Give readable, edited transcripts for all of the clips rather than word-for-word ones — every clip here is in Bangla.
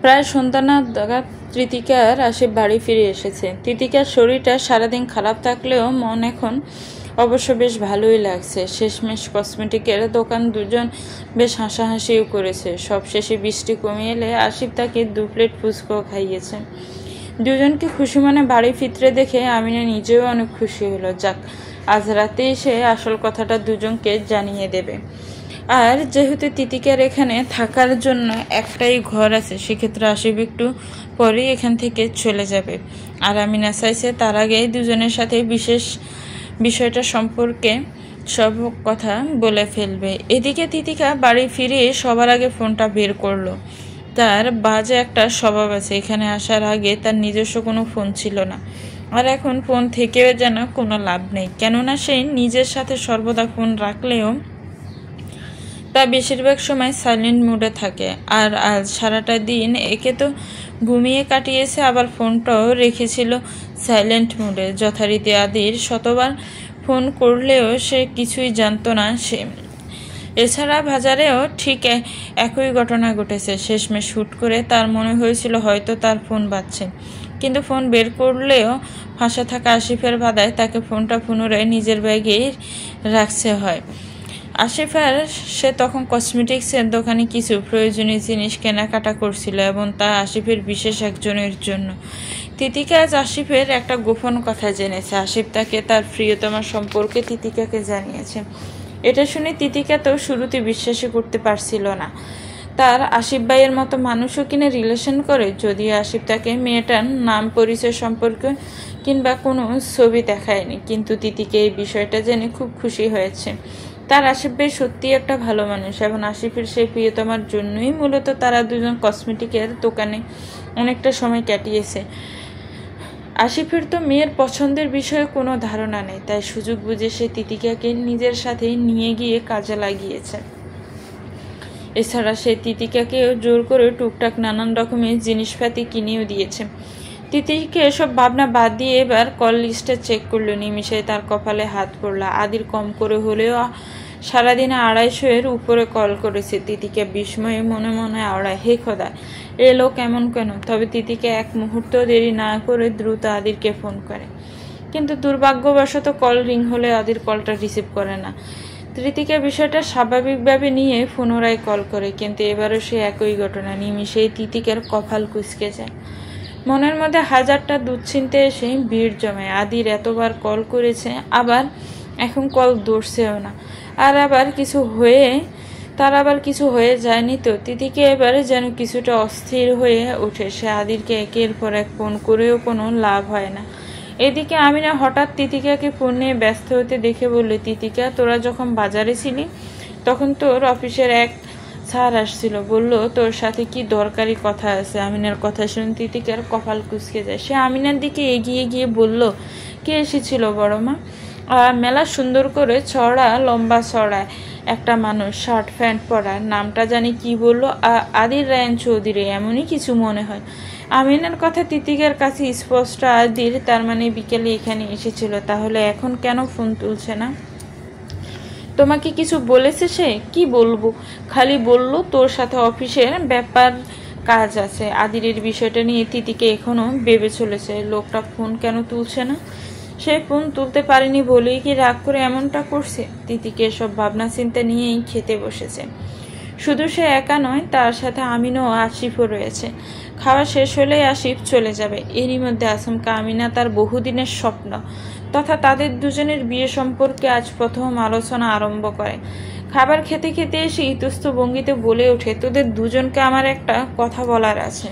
প্রায় সন্ধ্যা নাগাদ তিতিকার আসিফ বাড়ি ফিরে এসেছে। তিতিকার শরীরটা সারাদিন খারাপ থাকলেও মন এখন অবশ্য বেশ ভালোই লাগছে। শেষমেশ কসমেটিকের দোকান দুজন বেশ হাসাহাসিও করেছে। সবশেষে বৃষ্টি কমে এলে আসিফ তাকে 2 প্লেট ফুচকাও খাইয়েছে। দুজনকে খুশি মনে বাড়ি ফিরতে দেখে আমিনা নিজেও অনেক খুশি হলো। যাক, আজ রাতেই সে আসল কথাটা দুজনকে জানিয়ে দেবে। আর যেহেতু তিতিকার এখানে থাকার জন্য একটাই ঘর আছে, সেক্ষেত্রে আসিফ একটু পরেই এখান থেকে চলে যাবে। আর আমিনা চাইছে তার আগেই দুজনের সাথে বিশেষ বিষয়টা সম্পর্কে সব কথা বলে ফেলবে। এদিকে তিতিকা বাড়ি ফিরে সবার আগে ফোনটা বের করলো। তার বাজে একটা স্বভাব আছে, এখানে আসার আগে তার নিজস্ব কোনো ফোন ছিল না, আর এখন ফোন থেকেও যেন কোনো লাভ নেই। কেননা সে নিজের সাথে সর্বদা ফোন রাখলেও তা বেশিরভাগ সময় সাইলেন্ট মোডে থাকে। আর আজ সারাটা দিন একে তো ঘুমিয়ে কাটিয়েছে, আবার ফোনটাও রেখেছিল সাইলেন্ট মোডে। যথারীতি আদির শতবার ফোন করলেও সে কিছুই জানতো না। সে এছাড়া বাজারেও ঠিক একই ঘটনা ঘটেছে। শেষমেশ হুট করে তার মনে হয়েছিল হয়তো তার ফোন বাজছে, কিন্তু ফোন বের করলেও ফাঁসে থাকা আসিফের বাধায় তাকে ফোনটা পুনরায় নিজের ব্যাগে রাখতে হয়। আসিফের সে তখন কসমেটিক্সের দোকানে কিছু প্রয়োজনীয় জিনিস কেনাকাটা করছিল, এবং তা আসিফের বিশেষ একজনের জন্য। তিতিকা আজ আসিফের একটা গোপন কথা জেনেছে। আসিফ তাকে তার প্রিয়তমা সম্পর্কে তিতিকাকে জানিয়েছে। এটা শুনে তিতিকা তো শুরুতে বিশ্বাসই করতে পারছিল না। তার আসিফ ভাইয়ের মতো মানুষও কিনে রিলেশন করে, যদিও আসিফ তাকে মেয়েটার নাম পরিচয় সম্পর্কে কিংবা কোনো ছবি দেখায়নি, কিন্তু তিতিকা এই বিষয়টা জেনে খুব খুশি হয়েছে। তার আসিফ ভাই সত্যি একটা ভালো মানুষ, এবং আসিফের সেই প্রিয়তমার জন্যই মূলত তারা দুজন কসমেটিকের দোকানে অনেকটা সময় কাটিয়েছে। আসিফের তো মেয়ের পছন্দের বিষয়ে কোনো ধারণা নেই, তাই সুযোগ বুঝে সে তিতিকাকে নিজের সাথে নিয়ে গিয়ে কাজে লাগিয়েছে। এছাড়া সে তিতিকাকেও জোর করে টুকটাক নানান রকমের জিনিসপাতি কিনেও দিয়েছে। তিতিকে এসব ভাবনা বাদ দিয়ে এবার কল লিস্টে চেক করলো। নিমিষে তার কপালে হাত পড়ল। আদির কম করে হলেও সারাদিনে 250-এর উপরে কল করেছে। তিতিকে বিস্ময়ে মনে মনে আওড়ায়, হে খোদা, এ লোক এমন কেন? তবে তিতিকে এক মুহূর্ত দেরি না করে দ্রুত আদিরকে ফোন করে, কিন্তু দুর্ভাগ্যবশত কল রিং হলে আদির কলটা রিসিভ করে না। তিতিকা বিষয়টা স্বাভাবিকভাবে নিয়ে পুনরায় কল করে, কিন্তু এবারও সে একই ঘটনা। নিমিষেই তিতিকার কপাল কুঁচকে যায়। মনের মধ্যে হাজারটা দুশ্চিন্তা এসে ভিড় জমায়। আদির এতবার কল করেছে, আবার এখন কল ধরছেও না, আর আবার কিছু হয়ে যায়নি তো। তিতিকে এবারে যেন কিছুটা অস্থির হয়ে ওঠে। সে আদিরকে একের পর এক ফোন করেও কোনো লাভ হয় না। এদিকে আমিনা হঠাৎ তিতিকাকে ফোন নিয়ে ব্যস্ত হতে দেখে বলল, তিতিকা, তোরা যখন বাজারে ছিলি তখন তোর অফিসের এক স্যার আসছিল, বলল তোর সাথে কি দরকারি কথা আছে। আমিনার কথা শুনে তিতিকার কপাল কুঁচকে যায়। সে আমিনার দিকে এগিয়ে গিয়ে বলল, কে এসেছিল বড় মা? মেলা সুন্দর করে লম্বা চড়া একটা মানুষ, শার্ট প্যান্ট পরা, নামটা জানি কি বললো, আদির রায়ন চৌধুরী, এমনই কিছু মনে হয়। আমিনার কথা তিতিকার কাছে স্পষ্ট। আদির তার মানে বিকেলে এখানে এসেছিল, তাহলে এখন কেন ফোন তুলছে না? তোমাকে কিছু বলেছে সে? কি বলবো, খালি বললো তোর সাথে অফিসের ব্যাপার কাজ আছে। আদিরের বিষয়টা নিয়ে তিতিকে এখনো ভেবে চলেছে, লোকটা ফোন কেন তুলছে না? সে ফোন তুলতে পারেনি বলেই কি রাগ করে এমনটা করছে? তিতিকে সব ভাবনা চিন্তা নিয়েই খেতে বসেছে। শুধু সে একা নয়, তার সাথে আমিনও আসিফও রয়েছে। খাওয়া শেষ হলেই আসিফ চলে যাবে। এরই মধ্যে আচমকা আমিনা তার বহুদিনের স্বপ্ন তথা তাদের দুজনের বিয়ে সম্পর্কে আজ প্রথম আলোচনা আরম্ভ করে। খাবার খেতে খেতে এসে ইতস্ত ভঙ্গিতে বলে ওঠে, তোদের দুজনকে আমার একটা কথা বলার আছে।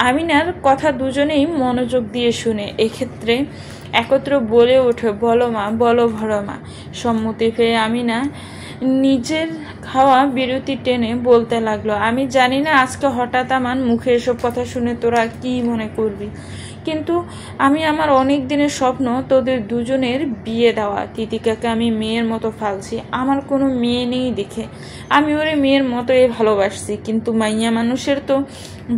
আমিনার কথা দুজনেই মনোযোগ দিয়ে শুনে এক্ষেত্রে একত্র বলে ওঠে, বলো মা, বলো ভরো মা। সম্মতি পেয়ে আমিনা নিজের খাওয়া বিরতি টেনে বলতে লাগলো, আমি জানি না আজকে হঠাৎ আমার মুখে এসব কথা শুনে তোরা কি মনে করবি, কিন্তু আমি আমার অনেক দিনের স্বপ্ন তোদের দুজনের বিয়ে দেওয়া। তিতিকাকে আমি মেয়ের মতো ফালছি, আমার কোনো মেয়ে নেই দেখে আমি ওরে মেয়ের মতোই ভালোবাসছি, কিন্তু মাইয়া মানুষের তো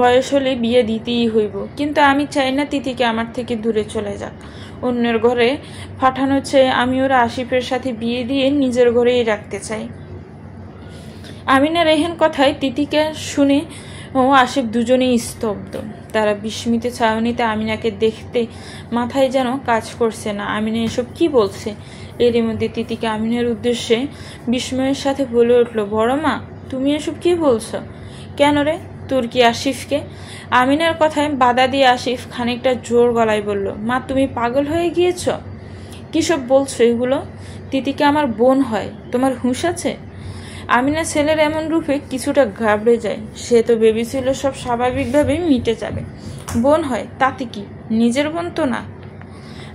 বয়স হলে বিয়ে দিতেই হইব। কিন্তু আমি চাই না তিতিকে আমার থেকে দূরে চলে যাক, অন্যের ঘরে পাঠানো চেয়ে আমি ওরা আসিফের সাথে বিয়ে দিয়ে নিজের ঘরেই রাখতে চাই। আমিনা রেহেন কথায় তিতিকা শুনে ও আসিফ দুজনেই স্তব্ধ। তারা বিস্মিত চাহনিতে আমিনাকে দেখতে মাথায় যেন কাজ করছে না। আমিনা এসব কি বলছে? এরই মধ্যে তিতিকা আমিনার উদ্দেশ্যে বিস্ময়ের সাথে বলে উঠল, বড় মা, তুমি এসব কি বলছো? কেন রে, তোর কি আসিফকে? আমিনার কথায় বাধা দিয়ে আসিফ খানিকটা জোর গলায় বলল, মা, তুমি পাগল হয়ে গিয়েছ? কিসব বলছো এগুলো? তিতিকা আমার বোন হয়, তোমার হুঁশ আছে? আমিনা ছেলের এমন রূপে কিছুটা ঘাবড়ে যায়। সে তো ভেবেছিল সব স্বাভাবিকভাবে মিটে যাবে। বোন হয় তাতে কি, নিজের বোন তো না।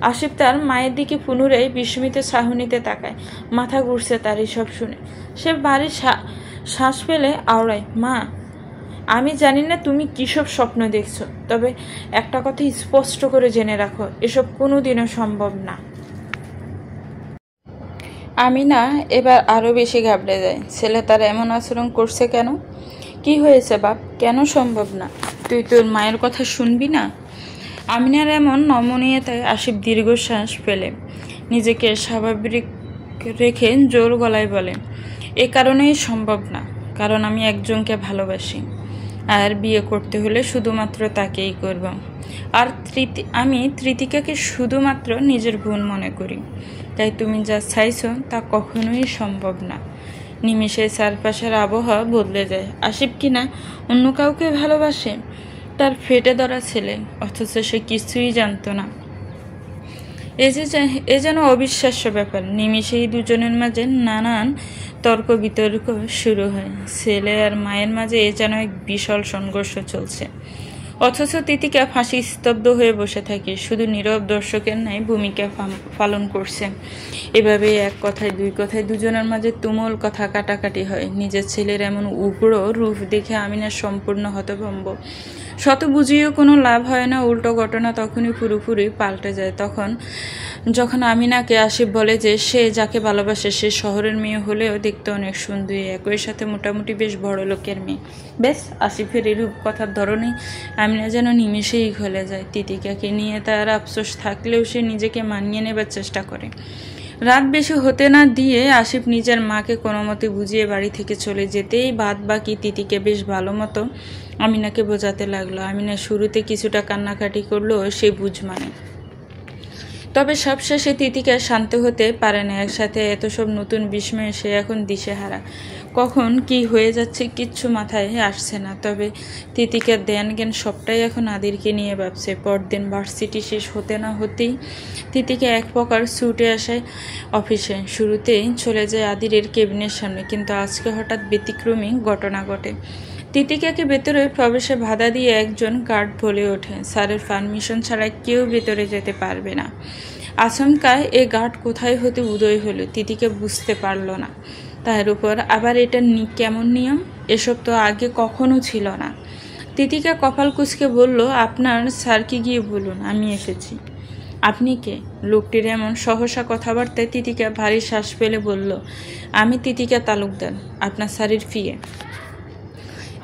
আসিফ তার মায়ের দিকে পুনরায় বিস্মিত চাহনিতে তাকায়। মাথা ঘুরছে তার এসব শুনে। সে ভারী শ্বাস ফেলে আওড়ায়, মা, আমি জানি না তুমি কিসব স্বপ্ন দেখছো, তবে একটা কথা স্পষ্ট করে জেনে রাখো, এসব কোনোদিনও সম্ভব না। আমিনা এবার আরো বেশি ঘাবড়ে যায়। ছেলে তার এমন আচরণ করছে কেন? কি হয়েছে বাপ? কেন সম্ভব না? তুই তোর মায়ের কথা শুনবি না? আমিনার এমন নমনীয়তায় আসিফ দীর্ঘশ্বাস ফেলে নিজেকে স্বাভাবিক রেখে জোর গলায় বলে, এ কারণেই সম্ভব না, কারণ আমি একজনকে ভালোবাসি, আর বিয়ে করতে হলে শুধুমাত্র তাকেই করব। আর আমি তৃতিকাকে শুধুমাত্র নিজের বোন মনে করি। তাই তুমি যা চাইছো তা কখনোই সম্ভব না। নিমিষে চারপাশের আবহাওয়া বদলে যায়। আসিফ কিনা অন্য কাউকে ভালোবাসে, তার ফেটে ধরা ছেলে, অথচ সে কিছুই জানতো না। এ যেন অবিশ্বাস্য ব্যাপার। নিমিষেই দুজনের মাঝে নানান তর্ক বিতর্ক শুরু হয়। ছেলে আর মায়ের মাঝে এ যেন এক বিশাল সংঘর্ষ চলছে। অথচ তিতিকা ফাঁসি স্তব্ধ হয়ে বসে থাকে, শুধু নীরব দর্শকের ন্যায় ভূমিকা পালন করছে। এভাবে এক কথায় দুই কথায় দুজনের মাঝে তুমুল কথা কাটাকাটি হয়। নিজের ছেলের এমন উগ্র রূপ দেখে আমিনা সম্পূর্ণ হতভম্ব। শত বুঝিয়েও কোনো লাভ হয় না, উল্টো ঘটনা তখনই পুরোপুরি পাল্টে যায়। যখন আমিনাকে আসিফ বলে যে সে যাকে ভালোবাসে সে শহরের মেয়ে হলেও দেখতে অনেক সুন্দরী, একই সাথে মোটামুটি বেশ বড় লোকের মেয়ে। বেশ, আসিফের এরূপ কথার ধরনেই আমিনা যেন নিমেষেই গলে যায়। তিতিকাকে নিয়ে তার আফসোস থাকলেও সে নিজেকে মানিয়ে নেবার চেষ্টা করে। রাত বেশি হতে না দিয়ে আসিফ নিজের মাকে কোনো মতে বুঝিয়ে বাড়ি থেকে চলে যেতেই বাদ বাকি তিতিকে বেশ ভালো মতো আমিনাকে বোঝাতে লাগলো। আমিনা শুরুতে কিছুটা কান্নাকাটি করলেও সে বুঝ মানে। তবে সবশেষে তিতিকা শান্ত হতে পারে না। একসাথে এত সব নতুন বিস্ময়ে সে এখন দিশেহারা। কখন কি হয়ে যাচ্ছে কিচ্ছু মাথায় আসছে না। তবে তিতিকার ধ্যান জ্ঞান সবটাই এখন আদিরকে নিয়ে ভাবছে। পরদিন ভার্সিটি শেষ হতে না হতেই তিতিকা এক প্রকার ছুটে আসে অফিসে। শুরুতেই চলে যায় আদিরের কেবিনের সামনে, কিন্তু আজকে হঠাৎ ব্যতিক্রমী ঘটনা ঘটে। তিতিকাকে ভেতরে প্রবেশে বাধা দিয়ে একজন গার্ড বলে ওঠে, স্যারের পারমিশন ছাড়া কেউ ভেতরে যেতে পারবে না। আচমকায় এ গার্ড কোথায় হতে উদয় হলো তিতিকা বুঝতে পারল না। তার উপর আবার এটা কেমন নিয়ম? এসব তো আগে কখনো ছিল না। তিতিকা কপাল কুঁচকে বলল, আপনার স্যারকে গিয়ে বলুন আমি এসেছি। আপনি কে? লোকটির এমন সহসা কথাবার্তায় তিতিকা ভারী শ্বাস ফেলে বলল, আমি তিতিকা তালুকদার, আপনার স্যারের ফিয়ে।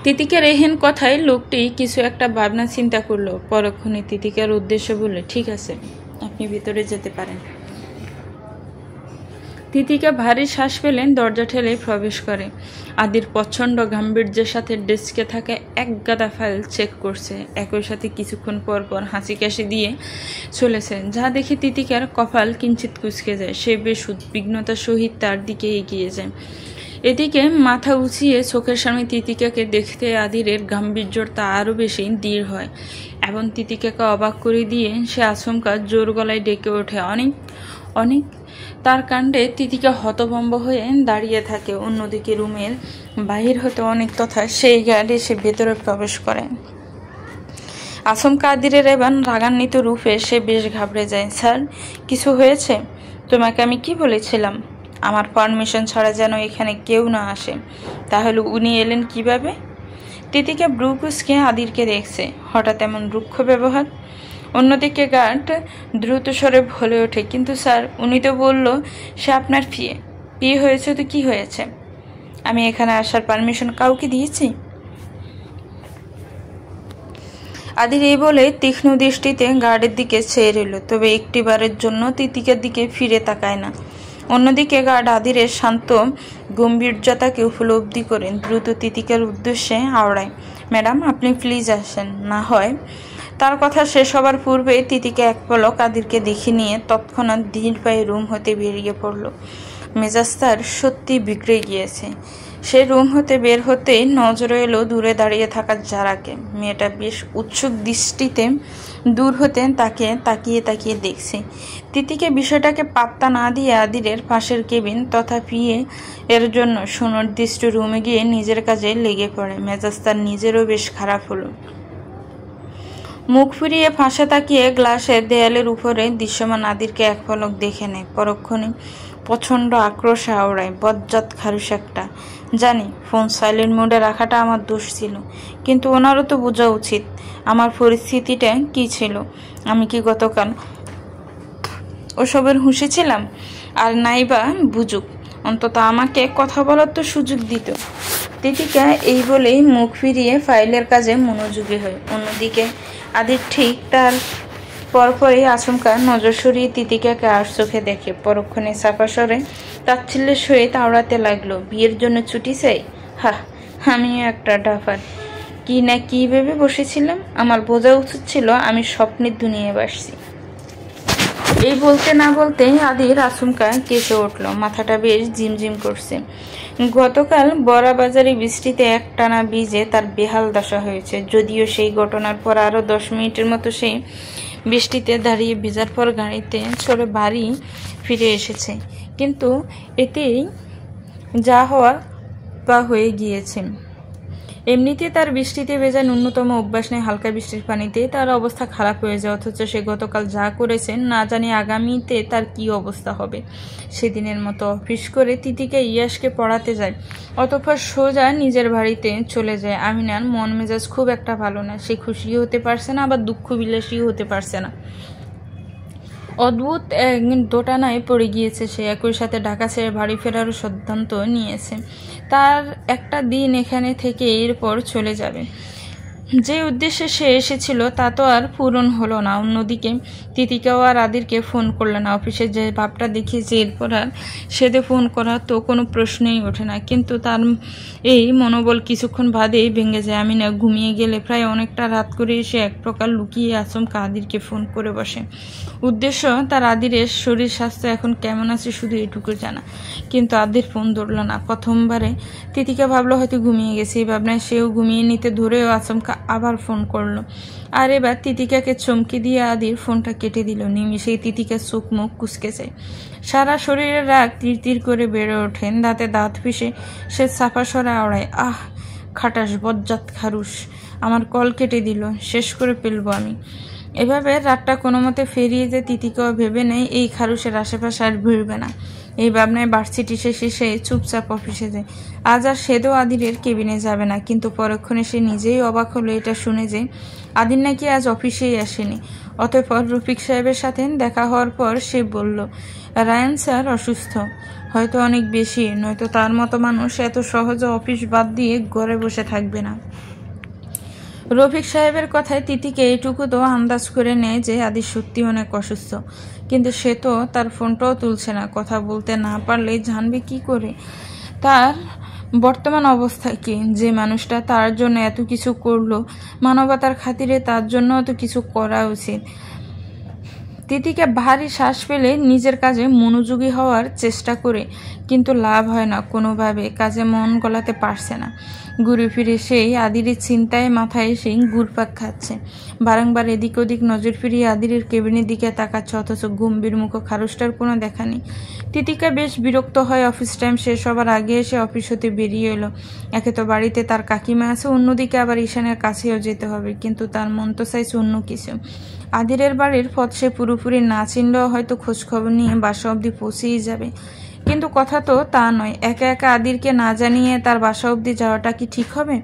তিতিকার এহেন কথায় লোকটি কিছু একটা ভাবনা চিন্তা করলো। পরক্ষণে তিতিকার উদ্দেশ্যে বললে, ঠিক আছে, আপনি ভিতরে যেতে পারেন। তিতিকা ভারী শ্বাস ফেলেন দরজা ঠেলে প্রবেশ করে। আদির প্রচণ্ড গাম্ভীর্যের সাথে ডেস্কে থাকা এক গাদা ফাইল চেক করছে, একই সাথে কিছুক্ষণ পর পর হাসি কাশি দিয়ে চলেছে, যা দেখে তিতিকার কপাল কিঞ্চিত কুঁচকে যায়। সে বেশ উদ্বিগ্নতার সহিত তার দিকে এগিয়ে যায়। এদিকে মাথা উঁচিয়ে চোখের সামনে তিতিকাকে দেখতে আদিরের গাম্ভীর্যতা আরও বেশি দৃঢ় হয় এবং তিতিকাকে অবাক করে দিয়ে সে আচমকা জোর গলায় ডেকে ওঠে, অনেক অনেক। তার কাণ্ডে তিতিকা হতভম্ব হয়ে দাঁড়িয়ে থাকে। অন্যদিকে রুমের বাহির হতে অনেক তথা সেই গাড়ি সে ভেতরে প্রবেশ করে। আচমকা আদিরের এবার রাগান্বিত রূপে সে বেশ ঘাবড়ে যায়। স্যার, কিছু হয়েছে? তোমাকে আমি কি বলেছিলাম আমার পারমিশন ছাড়া যেন এখানে কেউ না আসে? তাহলে উনি এলেন কিভাবে? তিতিকা ব্রু কুঁচকে আদিরকে দেখছে। হঠাৎ এমন রুক্ষ ব্যবহার। অন্যদিকে গার্ড দ্রুত স্বরে বলে ওঠে, কিন্তু স্যার, উনি তো বলল সে আপনার বিয়ে হয়েছে তো কি হয়েছে? আমি এখানে আসার পারমিশন কাউকে দিয়েছি? আদির এই বলে তীক্ষ্ণ দৃষ্টিতে গার্ডের দিকে চেয়ে রইল, তবে একটিবারের জন্য তিতিকার দিকে ফিরে তাকায় না। অন্যদিকে গার্ড আদিরের শান্ত গম্ভীর্যতাকে উপলব্ধি করে দ্রুত তিতিকার উদ্দেশ্যে আওড়ায়, ম্যাডাম আপনি প্লিজ আসেন না হয়। তার কথা শেষ হবার পূর্বে তিতিকা এক পলক আদিরকে দেখে নিয়ে তৎক্ষণাৎ ধীর পায়ে রুম হতে বেরিয়ে পড়ল। মেজাজ তার সত্যি বিগড়ে গিয়েছে। সে রুম হতে বের হতেই নজরে এলো দূরে দাঁড়িয়ে থাকা যারাকে। মেয়েটা বেশ উৎসুক দৃষ্টিতে দূর হতে তাকে তাকিয়ে দেখছে। তিতিকে বিষয়টাকে পাত্তা না দিয়ে আদিরের পাশের কেবিন তথা পিয়ে এর জন্য সুনির্দিষ্ট রুমে গিয়ে নিজের কাজে লেগে পড়ে। মেজাজ তার নিজেরও বেশ খারাপ হলো। মুখ ফিরিয়ে ফাঁসে তাকিয়ে গ্লাসের দেয়ালের উপরে দৃশ্যমান আদিরকে এক পলক দেখে নেয়। পরক্ষণে প্রচণ্ড আক্রোশে আওড়ায়, বজ্জাত খারুস একটা। জানি ফোন সাইলেন্ট মোডে রাখাটা আমার দোষ ছিল, কিন্তু ওনারও তো বোঝা উচিত আমার পরিস্থিতিটা কি ছিল। আমি কি গতকাল ওসবের হুঁশে ছিলাম? আর নাইবা বুঝুক, অন্তত আমাকে কথা বলার তো সুযোগ দিত। তিতিকা এই বলেই মুখ ফিরিয়ে ফাইলের কাজে মনোযোগী হয়। অন্যদিকে আদির ঠিক তার পরপরই আচমকা নজর সরিয়ে তিতিকাকে আর চোখে দেখে। পরক্ষণে চাপা স্বরে তাচ্ছিল্যের সহিত আওড়াতে লাগলো, বিয়ের জন্য ছুটি চাই? আমিও একটা ডাফার। কি না কি ভেবে বসেছিলাম? আমার বোঝা উচিত ছিল আমি স্বপ্নের দুনিয়ায় বাসছি। এই বলতে না বলতেই আদির আচমকা কেঁপে উঠল, মাথাটা বেশ ঝিমঝিম করছে। গতকাল বড়াবাজারে বৃষ্টিতে একটানা ভিজে তার বেহাল দশা হয়েছে। যদিও সেই ঘটনার পর আরো 10 মিনিটের মতো সে বৃষ্টিতে দাঁড়িয়ে ভেজার পর গাড়িতে চড়ে বাড়ি ফিরে এসেছে, কিন্তু এতেই যা হওয়ার তা হয়ে গিয়েছে। এমনিতে তার বৃষ্টিতে ভেজা ন্যূনতম অভ্যাস নেই। হালকা বৃষ্টির পানিতে তার অবস্থা খারাপ হয়ে যায়, অথচ সে গতকাল যা করেছে না জানি আগামীতে তার কি অবস্থা হবে। সেদিনের মতো অফিস করে তিতিকে ইয়াসকে পড়াতে যায়, অতঃপর সোজা নিজের বাড়িতে চলে যায়। আমিনার মন মেজাজ খুব একটা ভালো না। সে খুশিও হতে পারছে না, আবার দুঃখ বিলাসীও হতে পারছে না। অদ্ভুত এক দোটানায় পড়ে গিয়েছে সে। একই সাথে ঢাকা ছেড়ে বাড়ি ফেরারও সিদ্ধান্ত নিয়েছে। তার একটা দিন এখানে থেকে এরপর চলে যাবে। যে উদ্দেশ্যে সে এসেছিল তা তো আর পূরণ হলো না। অন্যদিকে তিতিকাও আর আদিরকে ফোন করল না। অফিসে যে ভাবটা দেখিয়েছে এরপর আর সেদে ফোন করা তো কোনো প্রশ্নই ওঠে না। কিন্তু তার এই মনোবল কিছুক্ষণ বাদেই ভেঙে যায়। আমিনা ঘুমিয়ে গেলে প্রায় অনেকটা রাত করে এসে এক প্রকার লুকিয়ে আচমকা আদিরকে ফোন করে বসে। উদ্দেশ্য তার আদিরের শরীর স্বাস্থ্য এখন কেমন আছে শুধু এটুকু জানা। কিন্তু আদির ফোন ধরল না। প্রথমবারে তিতিকা ভাবলো হয়তো ঘুমিয়ে গেছে। এই ভাবনায় সেও ঘুমিয়ে নিতে ধরেও আচমকা আবার ফোন করলো। আর এবার তিতিকাকে চমকে দিয়ে আদির ফোনটা কেটে দিল। নিমিষেই তিতিকার চোখ মুখ কুঁচকে যায়, সারা শরীরের রাগ তীর তীর করে বেড়ে ওঠেন। দাঁতে দাঁত পিষে সে চাপা সরে আওড়ায়, আহ খাটাস, বজ্জাত খারুস, আমার কল কেটে দিল, শেষ করে ফেলবো আমি। এভাবে রাতটা কোনো মতে ফেরিয়ে যে তিতিকাও ভেবে নেয় এই খারুসের আশেপাশে আর ভিড়বে না। এই ভাবনায় ভার্সিটি শেষে চুপচাপ অফিসে যায়। আজ আর সেদও আদিরের কেবিনে যাবে না। কিন্তু পরক্ষণে সে নিজেই অবাক হলো এটা শুনে যে আদির নাকি আজ অফিসেই আসেনি। অতঃপর রফিক সাহেবের সাথে দেখা হওয়ার পর সে বলল, রায়ান স্যার অসুস্থ, হয়তো অনেক বেশি, নয়তো তার মতো মানুষ এত সহজে অফিস বাদ দিয়ে ঘরে বসে থাকবে না। রফিক সাহেবের কথায় তিতিকে এইটুকু তো আন্দাজ করে নেয় যে আদি সত্যি অনেক অসুস্থ, কিন্তু সে তো তার ফোনটাও তুলছে না। কথা বলতে না পারলে জানবে কি করে তার বর্তমান অবস্থা কি? যে মানুষটা তার জন্য এত কিছু করলো, মানবতার খাতিরে তার জন্য এত কিছু করা উচিত। তিতিকে ভারী শ্বাস ফেলে নিজের কাজে মনোযোগী হওয়ার চেষ্টা করে, কিন্তু লাভ হয় না। কোনোভাবে কাজে মন গলাতে পারছে না। ঘুরে ফিরে সেই আদিরের চিন্তায় মাথায় সেই ঘুরপাক খাচ্ছে। বারংবার এদিক ওদিক নজর ফিরিয়ে আদিরের কেবিনের দিকে তাকাচ্ছে, অথচ গম্ভীর মুখ খারুসটার কোনো দেখা নেই। তিতিকা বেশ বিরক্ত হয়। অফিস টাইম শেষ হবার আগে এসে অফিস হতে বেরিয়ে এলো। একে তো বাড়িতে তার কাকিমা আছে, অন্যদিকে আবার ঈশানের কাছেও যেতে হবে, কিন্তু তার মন তো চাইছে অন্য কিছু। আদিরের বাড়ির পথ সে পুরোপুরি না চিনলেও হয়তো খোঁজখবর নিয়ে বাসা অবধি পৌঁছেই যাবে, কিন্তু কথা তো তা নয়। একা একা আদিরকে না জানিয়ে তার বাসা অবধি যাওয়াটা কি ঠিক হবে?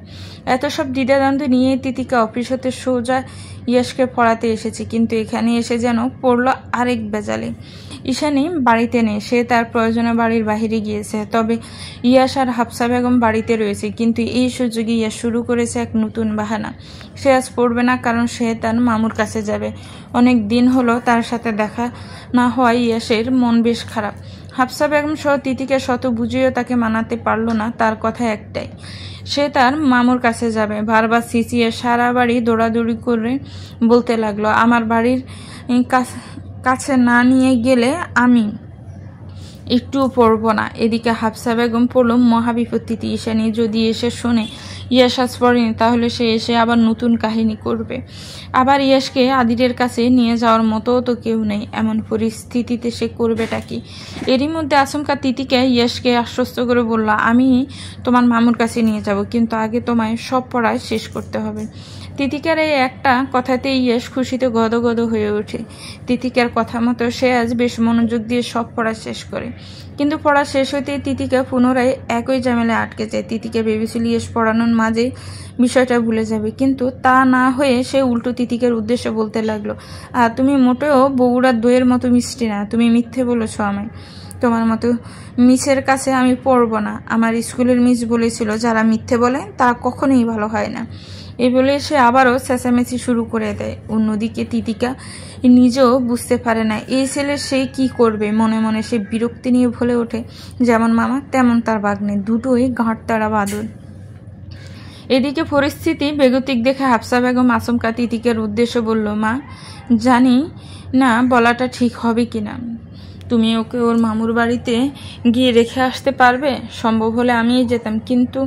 এত সব দ্বিধাদ্বন্দ্ব নিয়ে তিতিকা অফিস হতে সোজা ইয়াসকে পড়াতে এসেছে, কিন্তু এখানে এসে যেন পড়লো আরেক বেজালে। ঈশানী বাড়িতে নেই, সে তার প্রয়োজনে বাড়ির বাহিরে গিয়েছে। তবে ইয়াস আর হাফসা বেগম বাড়িতে রয়েছে, কিন্তু এই সুযোগে ইয়াস শুরু করেছে এক নতুন বাহানা। সে আজ পড়বে না, কারণ সে তার মামুর কাছে যাবে। অনেক দিন হলো তার সাথে দেখা না হওয়ায় ইয়াসের মন বেশ খারাপ। হাফসা বেগম সহ তিতিকে শত বুঝিয়েও তাকে মানাতে পারল না। তার কথা একটাই, সে তার মামুর কাছে যাবে। বারবার সিঁচিয়ে সারা বাড়ি দৌড়াদৌড়ি করে বলতে লাগলো, আমার বাড়ির কাছে না নিয়ে গেলে আমি একটুও পড়বো না। এদিকে হাফসা বেগম পড়ল মহাবিপত্তিতে। ঈশানী যদি এসে শোনে ইয়াস আজ পড়েনি, তাহলে সে এসে আবার নতুন কাহিনী করবে। আবার ইয়াসকে আদিরের কাছে নিয়ে যাওয়ার মতোও তো কেউ নেই। এমন পরিস্থিতিতে সে করবেটা কি? এরই মধ্যে আচমকা তিতিকে ইয়াসকে আশ্বস্ত করে বলল, আমি তোমার মামুর কাছে নিয়ে যাব, কিন্তু আগে তোমায় সব পড়ায় শেষ করতে হবে। তিতিকার এই একটা কথাতে ইয়াস খুশিতে গদগদ হয়ে ওঠে। তিতিকার কথা মতো সে আজ বেশ মনোযোগ দিয়ে সব পড়া শেষ করে। কিন্তু পড়া শেষ হইতে তিতিকা পুনরায় একই ঝামেলায় আটকে যায়। তিতিকা ভেবেছিল ইয়াস পড়ানোর মাঝে বিষয়টা ভুলে যাবে, কিন্তু তা না হয়ে সে উল্টো তিতিকার উদ্দেশ্যে বলতে লাগলো, তুমি মোটেও বগুড়ার দইয়ের মতো মিষ্টি না। তুমি মিথ্যে বলেছ আমায়। তোমার মতো মিসের কাছে আমি পড়বো না। আমার স্কুলের মিস বলেছিল, যারা মিথ্যে বলে তারা কখনোই ভালো হয় না। এই বলে সে আবারও চেঁচামেচি শুরু করে দেয়। অন্যদিকে তিতিকা নিজেও বুঝতে পারে না এই ছেলে সে কি করবে। মনে মনে সে বিরক্তি নিয়ে বলে ওঠে, যেমন মামা তেমন তার ভাগ্নে, দুটোই ঘাটতারা বাদল। এদিকে পরিস্থিতি বেগতিক দেখে হাফসা বেগম আচমকা তিতিকার উদ্দেশ্যে বলল, মা, জানি না বলাটা ঠিক হবে কিনা, তুমি ওকে ওর মামুর বাড়িতে গিয়ে রেখে আসতে পারবে? সম্ভব হলে আমিই যেতাম। কিন্তু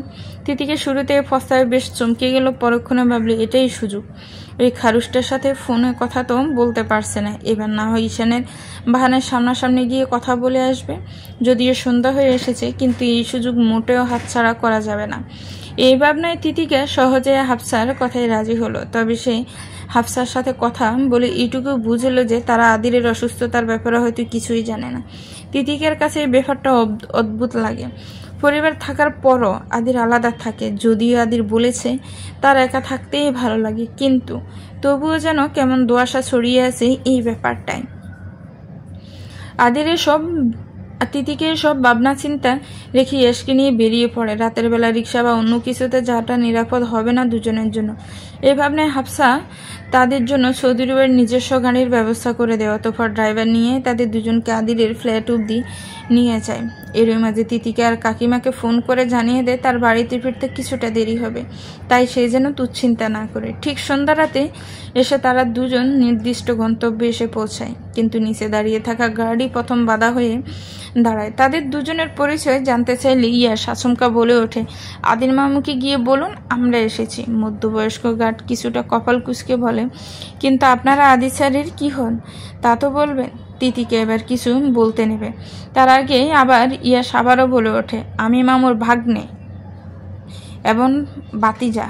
তিতিকে শুরুতে প্রস্তাবে বেশ চমকে গেল। পরক্ষণে ভাবলে এটাই সুযোগ। ওই খারুসটার সাথে ফোনে কথা তো বলতে পারছে না, এবার না হয় ঈশানের বাহানের সামনাসামনি গিয়ে কথা বলে আসবে। যদিও সন্ধ্যা হয়ে এসেছে, কিন্তু এই সুযোগ মোটেও হাতছাড়া করা যাবে না। এই ভাবনায় তিতিকা সহজে হাফসার কথায় রাজি হলো। তবে সে হাফসার সাথে কথা বলে এইটুকু বুঝল যে তারা আদিরের অসুস্থতার ব্যাপারে হয়তো কিছুই জানে না। তিতিকার কাছে এই ব্যাপারটা অদ্ভুত লাগে। পরিবার থাকার পরও আদির আলাদা থাকে। যদিও আদির বলেছে তার একা থাকতেই ভালো লাগে, কিন্তু তবুও যেন কেমন দোয়াশা ছড়িয়ে আছে এই ব্যাপারটায়। আদির এসব তিতিকে সব ভাবনা চিন্তা রেখে ইয়াসকে নিয়ে বেরিয়ে পড়ে। রাতের বেলা রিক্সা বা অন্য কিছুতে যাওয়াটা নিরাপদ হবে না দুজনের জন্য। এই ভাবনায় হাফসা তাদের জন্য চৌধুরীর নিজস্ব গাড়ির ব্যবস্থা করে দেওয়া। অতঃপর ড্রাইভার নিয়ে তাদের দুজনকে আদিরের ফ্ল্যাট অব্দি নিয়ে যায়। এরই মাঝে তিতিকে আর কাকিমাকে ফোন করে জানিয়ে দেয় তার বাড়িতে ফিরতে কিছুটা দেরি হবে, তাই সে যেন দুশ্চিন্তা না করে। ঠিক সন্ধ্যা রাতে এসে তারা দুজন নির্দিষ্ট গন্তব্যে এসে পৌঁছায়, কিন্তু নিচে দাঁড়িয়ে থাকা গাড়ি প্রথম বাধা হয়ে দাঁড়ায়। তাদের দুজনের পরিচয় জানতে চাইলে ইয়াস আচমকা বলে ওঠে, আদির মামুকে গিয়ে বলুন আমরা এসেছি। মধ্যবয়স্ক গার্ড কিছুটা কপাল কুঁচকে বলে, কিন্তু আপনারা আদি স্যারের কি হন তা তো বলবেন। তিতিকে এবার কিছু বলতে নেবে, তার আগে আবার ইয়াস আবারও বলে ওঠে, আমি মামুর ভাগ্নে এবং বাতিজা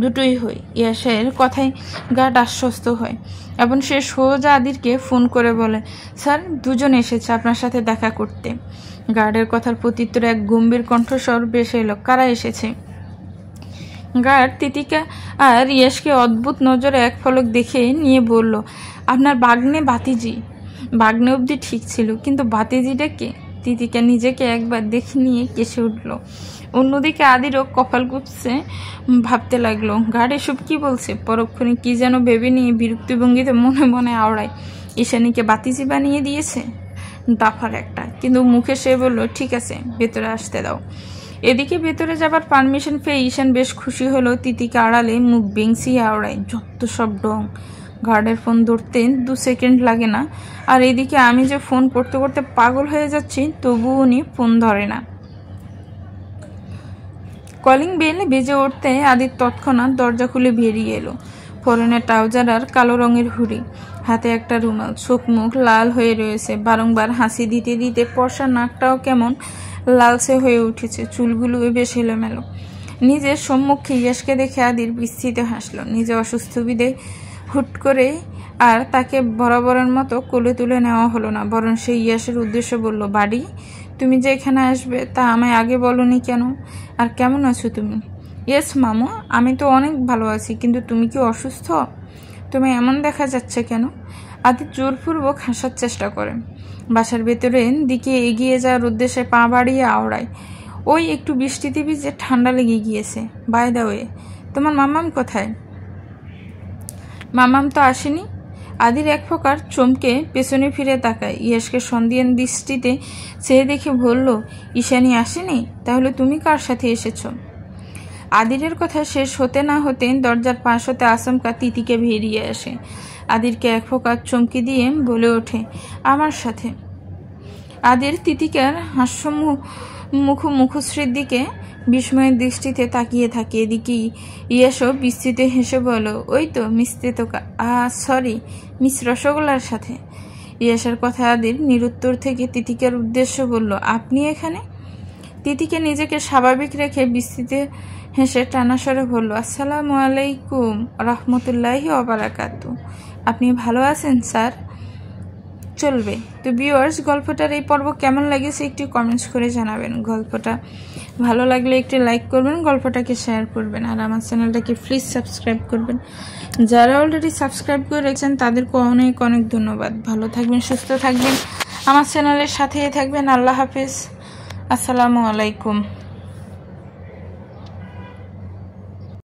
দুটোই হই। ইয়াসের কথায় গার্ড আশ্বস্ত হয় এবং সে সোজা আদিরকে ফোন করে বলে, স্যার দুজন এসেছে আপনার সাথে দেখা করতে। গার্ডের কথার প্রত্যুত্তরে এক গম্ভীর কণ্ঠস্বর ভেসে এলো, কারা এসেছে? গার্ড তিতিকা আর ইয়াসকে অদ্ভুত নজরে এক ফলক দেখে নিয়ে বলল, আপনার বাগ্নে বাতিজি। বাগ্নে অবধি ঠিক ছিল, কিন্তু বাতিজিটা কে? তিতিকা নিজেকে একবার দেখে নিয়ে কেসে উঠল। অন্যদিকে আদিরও কপাল কুঁচছে ভাবতে লাগলো, গার্ড এসব কি বলছে। পরক্ষণে কি যেন ভেবে নিয়ে বিরক্তি ভঙ্গিতে মনে মনে আওড়ায়, ঈশানীকে বাতিজি বানিয়ে দিয়েছে, দাফার একটা। কিন্তু মুখে সে বলল, ঠিক আছে ভেতরে আসতে দাও। এদিকে ভেতরে যাবার পারমিশন পেয়ে ঈশান বেশ খুশি হলো। তিতিকে আড়ালে মুখ বেংসিয়ে আওড়ায়, যত সব ডং। গার্ডের ফোন ধরতে 2 সেকেন্ড লাগে না, আর এদিকে আমি যে ফোন করতে করতে পাগল হয়ে যাচ্ছি, তবুও উনি ফোন ধরে না। কলিং বেল বেজে উঠতে আদির তৎক্ষণাৎ দরজা খুলে বেরিয়ে এলো। পরনে ট্রাউজার আর কালো রঙের হুডি, হাতে একটা রুমাল, চোখ মুখ লাল হয়ে রয়েছে। বারংবার হাসি দিতে দিতে পর্ষা নাকটাও কেমন লালচে হয়ে উঠেছে, চুলগুলো বেশ এলোমেলো। নিজের সম্মুখে ইয়াসকে দেখে আদির বিস্তৃত হাসলো। নিজে অসুস্থ বিদে হুট করে আর তাকে বরাবরের মতো কোলে তুলে নেওয়া হলো না, বরং সে ইয়াসের উদ্দেশ্যে বলল, বাড়ি তুমি যে এখানে আসবে তা আমায় আগে বলনি কেন? আর কেমন আছো তুমি? ইয়েস মামু, আমি তো অনেক ভালো আছি, কিন্তু তুমি কি অসুস্থ? তুমি এমন দেখা যাচ্ছে কেন? আদি জোরপূর্বক হাসার চেষ্টা করে। বাসার ভেতরের দিকে এগিয়ে যাওয়ার উদ্দেশ্যে পা বাড়িয়ে আওড়ায়। ওই একটু বৃষ্টিতে ভিজে ঠান্ডা লেগে গিয়েছে। বাই দ্য ওয়ে, তোমার মাম্মাম কোথায়? মাম্মাম তো আসেনি। আদির এক প্রকার চমকে পেছনে ফিরে তাকায়। ইয়াসকে সন্ধিয়ান দৃষ্টিতে চেয়ে দেখে বলল, ঈশানী আসেনি? তাহলে তুমি কার সাথে এসেছো? আদিরের কথা শেষ হতে না হতে দরজার পাশ হতে আচমকা তিতিকে বেরিয়ে আসে। আদিরকে এক প্রকার চমকি দিয়ে বলে ওঠে, আমার সাথে। আদির তিতিকার মুখশ্রীর দিকে বিস্ময়ের দৃষ্টিতে তাকিয়ে থাকে। এদিকে ইয়াসও বিস্তৃত হেসে বলল, ওই তো মিস তেতকা, সরি মিস রসগোল্লার সাথে। ইয়াসের কথা আদির নিরুত্তর থেকে তিতিকার উদ্দেশ্য বলল, আপনি এখানে? তিতিকে নিজেকে স্বাভাবিক রেখে বিস্তৃত হেসে টানাসরে বলল, আসসালামু আলাইকুম রহমতুল্লাহি ওয়া বারাকাতু। আপনি ভালো আছেন স্যার? চলবে। তো ভিউয়ার্স, গল্পটার এই পর্ব কেমন লাগেছে একটু কমেন্টস করে জানাবেন। গল্পটা ভালো লাগলে একটু লাইক করবেন, গল্পটাকে শেয়ার করবেন, আর আমার চ্যানেলটাকে প্লিজ সাবস্ক্রাইব করবেন। যারা অলরেডি সাবস্ক্রাইব করে রেখেছেন তাদেরকে অনেক অনেক ধন্যবাদ। ভালো থাকবেন, সুস্থ থাকবেন, আমার চ্যানেলের সাথেই থাকবেন। আল্লাহ হাফেজ, আসসালামু আলাইকুম।